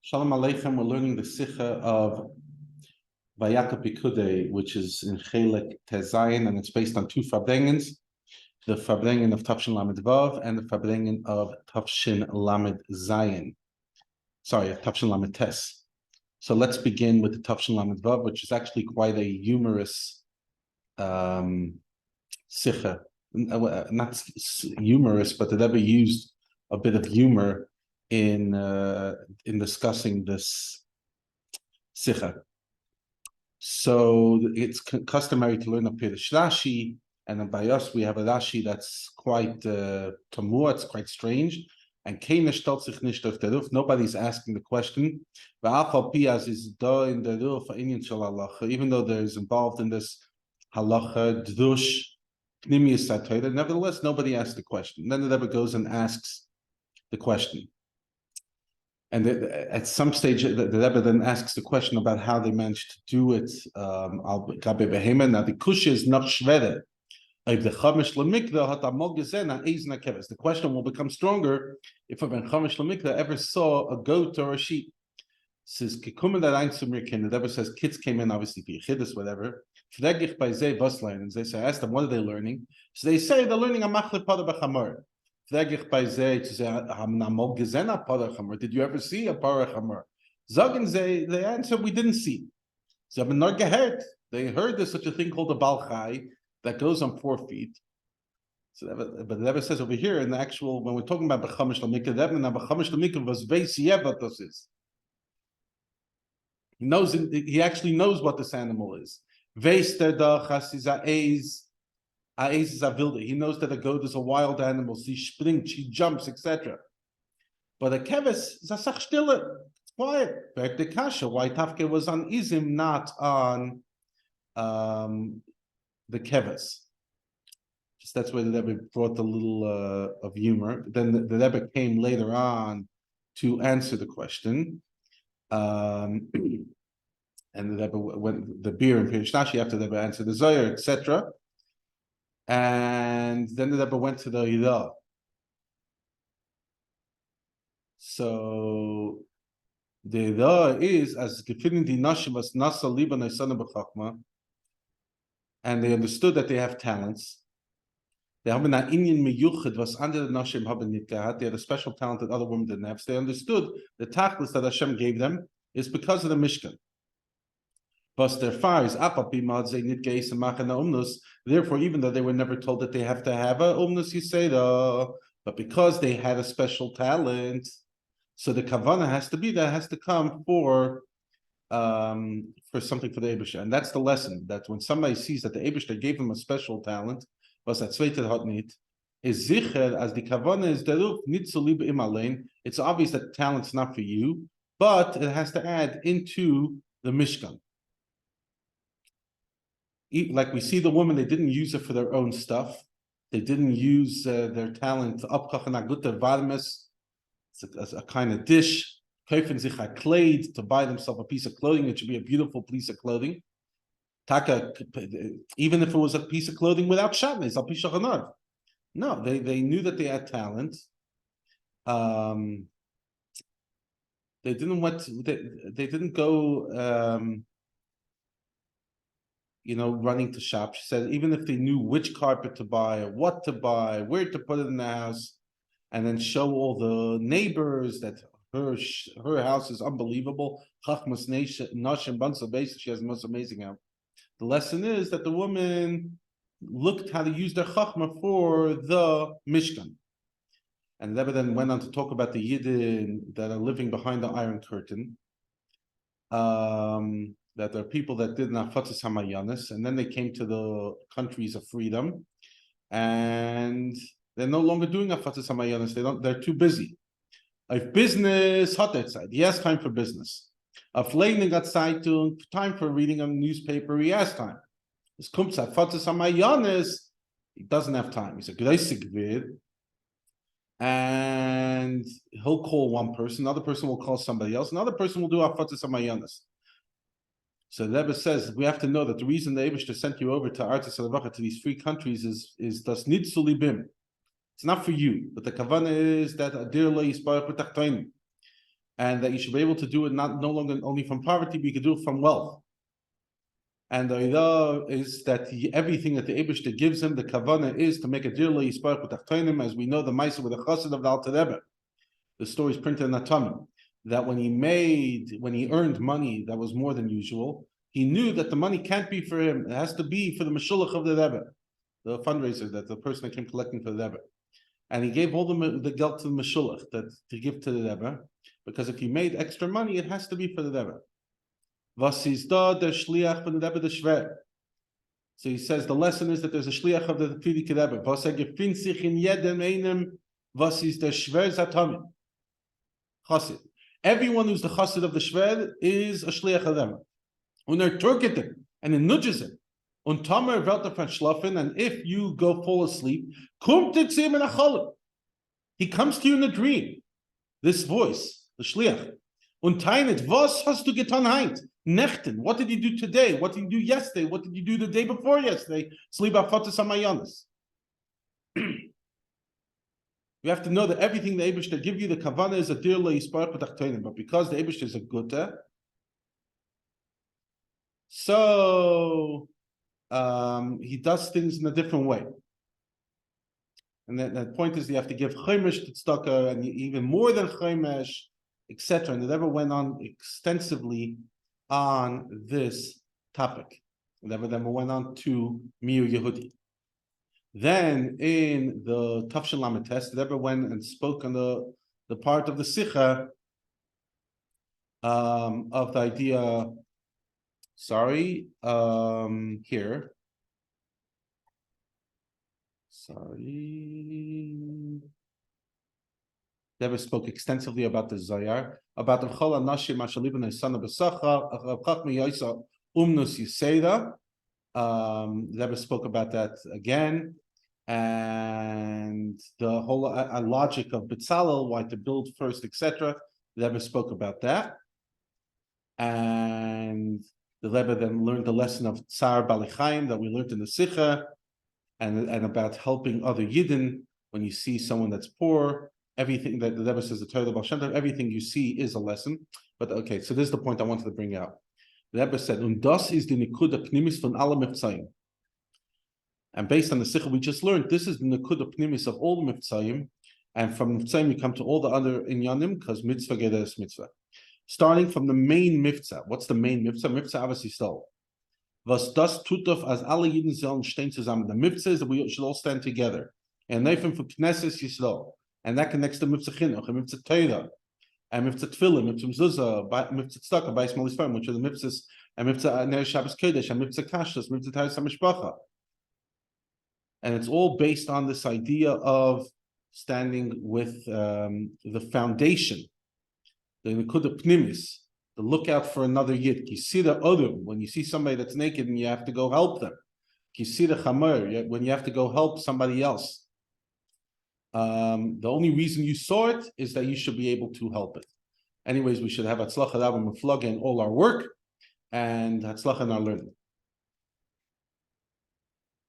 Shalom Aleichem, we're learning the Sicha of Vayakhel Pekudei, which is in Chelek Tezayin, and it's based on two farbrengens, the farbrengen of Tafshin Lamed Vav and the farbrengen of Tafshin Lamed Zayin. Sorry, Tafshin Lamed Tes. So let's begin with the Tafshin Lamed Vav, which is actually quite a humorous Sicha. Not humorous, but the Rebbe used a bit of humor in discussing this Sicha. So it's customary to learn a Pirush Rashi, and then by us we have a Rashi that's quite tamur, it's quite strange. And nobody's asking the question. Even though there's involved in this halacha, drush, nevertheless, nobody asked the question. Then the Rebbe goes and asks the question. And at some stage, the Rebbe then asks the question about how they managed to do it. Now the kusha is not shvere. The question will become stronger if a ben chamish lemikra ever saw a goat or a sheep. Says the Rebbe says kids came in, obviously chidus, whatever. And they say, I asked them, what are they learning? So they say they're learning a machle pada b'chamor. Did you ever see a parach hamor? They answer, we didn't see. They heard there's such a thing called a balchai that goes on 4 feet. So, but the Rebbe says over here in the actual, when we're talking about b'chamish l'mikra, the Rebbe b'chamish l'mikra was veisiyeh what this is. He actually knows what this animal is. Veis terdach hasiza eiz. He knows that a goat is a wild animal. She springs, she jumps, etc. But a keves is a sach stille. It's quiet. The kasha, why Tafke was on Izim, not on the keves. Just that's where the Rebbe brought a little of humor. Then the Rebbe came later on to answer the question. And the Rebbe went the beer and Pirush Rashi after the Rebbe answered the Zohar, etc. And then the Rebbe went to the Ida. So the Ida is as gefilin di nashim as nasa liba neisana b'chachma, and they understood that they have talents. They have an inyan meyuchid was under the nashim haben nit gehat. They had a special talent that other women didn't have. So they understood the tachlis that Hashem gave them is because of the Mishkan. But their fires, therefore, even though they were never told that they have to have a umnus yiseda, but because they had a special talent, so the kavana has to be there, has to come for something for the Eibusha. And that's the lesson, that when somebody sees that the Eibusha gave him a special talent, was that zweitet hat nit, is zicher, as the kavana is deruf nitzulib imalein, it's obvious that talent's not for you, but it has to add into the Mishkan. Like we see the woman, they didn't use it for their own stuff. They didn't use their talent to varmes. It's a kind of dish. Kaufen sich a kleid, to buy themselves a piece of clothing. It should be a beautiful piece of clothing. Taka, even if it was a piece of clothing without shatnez, al pishachanav. No, they knew that they had talent. They didn't go. Running to shop. She said, even if they knew which carpet to buy, what to buy, where to put it in the house, and then show all the neighbors that her house is unbelievable. Chachmas nashim bansa beis, she has the most amazing house. The lesson is that the woman looked how to use their chachma for the Mishkan. And Rebbe then went on to talk about the Yidden that are living behind the Iron Curtain. That there are people that did nafatzis hamayanis, and then they came to the countries of freedom, and they're no longer doing nafatzis hamayanis. They're too busy. If business hot outside, he has time for business. If learning at Zeitung, time for reading a newspaper, he has time. This comes at nafatzis hamayanis, he doesn't have time. He's a greisig vid, and he'll call one person, another person will call somebody else, another person will do nafatzis hamayanis. So the Rebbe says we have to know that the reason the Eibusha sent you over to Artis Alavacha, to these 3 countries, is das nitsulibim. It's not for you, but the kavana is that adir lo yisparach b'tachtonim. and that you should be able to do it no longer only from poverty, but you could do it from wealth. And the idea is that everything that the Eibishter gives him, the kavanah is to make a deal yisparach b'tachtonim, as we know the Maisa with the chassid of the Alter Rebbe. The story is printed in the Tamim, that when he earned money that was more than usual, he knew that the money can't be for him. It has to be for the mashulach of the Rebbe, the fundraiser, that the person that came collecting for the Rebbe. And he gave all the geld to the mashulach to give to the Rebbe, because if he made extra money, it has to be for the Rebbe. Was ist da der Shliach von der Rebbe der Shver? So he says the lesson is that there's a Shliach of the Frierdiker Rebbe. Was gefindt sich in jedem einem, was ist der Shver Zatamim? Chassid. Everyone who's the Chassid of the Shver is a Shliach of them. Und turket him, and it nudges him. Und Tamer velt von schlafen, and if you go fall asleep, kommt it in a cholim. He comes to you in a dream. This voice, the Shliach. Und teinet, was hast du getan heint? Nechten, what did you do today? What did you do yesterday? What did you do the day before yesterday? Sleep afatas amayanas. You have to know that everything the Eibishter give you, the kavanah is a dir lo yisparach b'tachtonim. But because the Eibishter is a gutta, so he does things in a different way. And the point is you have to give chomesh to tzedakah, and even more than chomesh, etc. And it ever went on extensively on this topic. And then we went on to Miu Yehudi. Then in the Tafshin Lamed test, it ever went and spoke on the part of the Sicha of the idea. Here. Rebbe spoke extensively about the Zayar, about the Chol Anashim Ashalibin Esana B'Sacha, Chachmi Yaisa Umnus Yiseda. Rebbe spoke about that again, and the whole logic of B'Tzalel, why to build first, etc. Rebbe spoke about that, and the Rebbe then learned the lesson of Tsar Balichaim that we learned in the Sicha, and about helping other Yidden when you see someone that's poor. Everything that the Rebbe says, the Torah Baal Shem Tov, everything you see is a lesson. But okay, so this is the point I wanted to bring out. The Rebbe said, "Und das ist die Nekuda Pnimis von alle Miftzayim." And based on the Sicha we just learned, this is the Nekuda Pnimis of all the Miftzayim, and from Miftzayim you come to all the other Inyanim, because mitzvah gedas mitzvah. Starting from the main Miftzah. What's the main Miftzah? Miftzah Avos Yisrael. Was das tut auf, as alle Yidden sollen stehen zusammen. The Miftzah is that we should all stand together. And Neifim for Knesset Yisrael. And that connects to Mitzvah Chinuch, and Mitzvah Torah, and Mitzvah Tefillah, Mitzvah Mezuzah, Mitzvah Tzedakah, Bais Malis Farm, which are the Mitzvahs, and Mitzvah Ner Shabbos Kodesh, and Mitzvah Kashrus, Mitzvah Taras HaMishpacha. And it's all based on this idea of standing with the foundation, the Nekuda Pnimis, the lookout for another Yid. You see the other, when you see somebody that's naked and you have to go help them. You see the Chamer, when you have to go help somebody else. The only reason you saw it is that you should be able to help it. Anyways, we should have Hatzlacha Rabbi Muflaga in all our work and Hatzlacha in our learning.